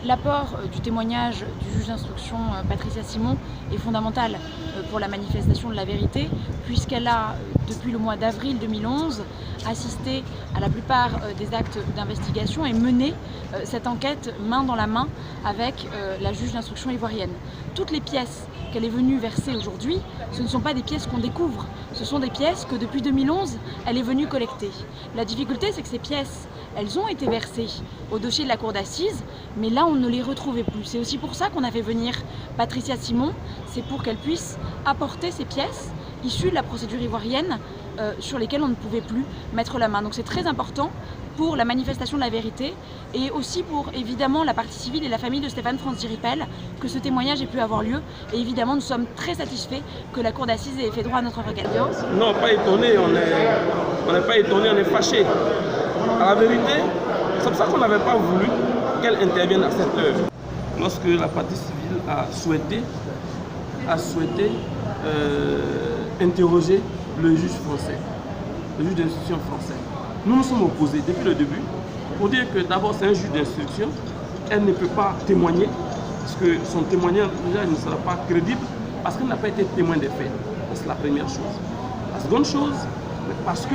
L'apport du témoignage du juge d'instruction Patricia Simon est fondamental pour la manifestation de la vérité, puisqu'elle a, depuis le mois d'avril 2011, assisté à la plupart des actes d'investigation et mené cette enquête main dans la main avec la juge d'instruction ivoirienne. Toutes les pièces qu'elle est venue verser aujourd'hui, ce ne sont pas des pièces qu'on découvre, ce sont des pièces que depuis 2011, elle est venue collecter. La difficulté, c'est que ces pièces, elles ont été versées au dossier de la cour d'assises, mais là on ne les retrouvait plus. C'est aussi pour ça qu'on a fait venir Patricia Simon, c'est pour qu'elle puisse apporter ces pièces issues de la procédure ivoirienne sur lesquelles on ne pouvait plus mettre la main. Donc c'est très important pour la manifestation de la vérité et aussi pour évidemment la partie civile et la famille de Stéphane Francis Ripel que ce témoignage ait pu avoir lieu. Et évidemment nous sommes très satisfaits que la cour d'assises ait fait droit à notre requête. Non, pas étonné, on n'est pas étonné, on est fâché. À la vérité, c'est pour ça qu'on n'avait pas voulu qu'elle intervienne à cette heure. Lorsque la partie civile a souhaité interroger le juge français, le juge d'instruction français. Nous nous sommes opposés depuis le début pour dire que d'abord c'est un juge d'instruction, elle ne peut pas témoigner, parce que son témoignage déjà ne sera pas crédible, parce qu'elle n'a pas été témoin des faits. C'est la première chose. La seconde chose, parce que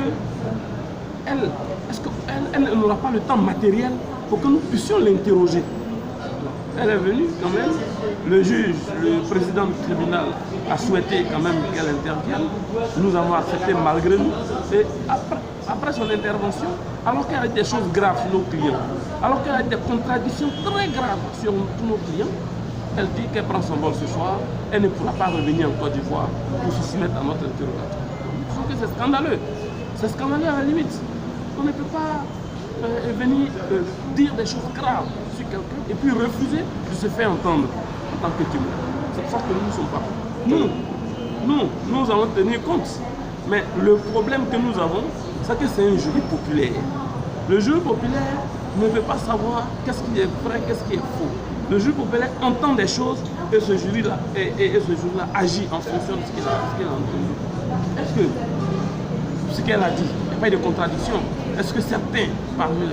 elle n'aura pas le temps matériel pour que nous puissions l'interroger. Elle est venue quand même, le juge, le président du tribunal a souhaité quand même qu'elle intervienne. Nous avons accepté malgré nous. Et après son intervention, alors qu'elle a des choses graves sur nos clients, alors qu'elle a des contradictions très graves sur tous nos clients, elle dit qu'elle prend son vol ce soir, elle ne pourra pas revenir en Côte d'Ivoire pour se soumettre à notre interrogatoire. Je trouve que c'est scandaleux. C'est scandaleux à la limite. On ne peut pas venir dire des choses graves sur quelqu'un et puis refuser de se faire entendre en tant que témoin. C'est pour ça que nous ne sommes pas. Nous allons tenir compte. Mais le problème que nous avons, c'est que c'est un jury populaire. Le jury populaire ne veut pas savoir qu'est-ce qui est vrai, qu'est-ce qui est faux. Le jury populaire entend des choses et ce jury-là agit en fonction de ce qu'il a entendu. Est-ce que ce qu'elle a dit, il n'y a pas de contradiction? Est-ce que certains parmi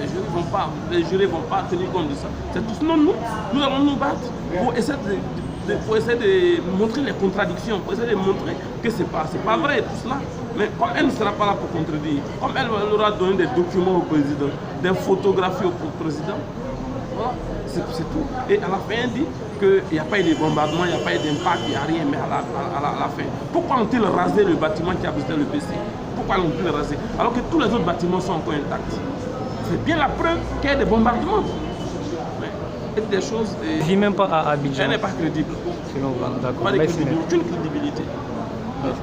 les jurés vont pas tenir compte de ça? C'est tout. Non, nous allons nous battre pour essayer de montrer les contradictions, pour essayer de montrer que ce n'est pas vrai tout cela. Mais comme elle ne sera pas là pour contredire, comme elle aura donné des documents au président, des photographies au président, voilà, c'est tout. Et à la fin, elle dit qu'il n'y a pas eu de bombardement, il n'y a pas eu d'impact, il n'y a rien, mais à la fin. Pourquoi ont-ils rasé le bâtiment qui abritait le PC? Pourquoi l'ont-ils rasé? Alors que tous les autres bâtiments sont encore intacts. C'est bien la preuve qu'il y a des bombardements. Mais des choses. Je ne vis même pas à Abidjan. Elle n'est pas crédible. D'accord. Pas de crédibilité. Aucune crédibilité. Merci.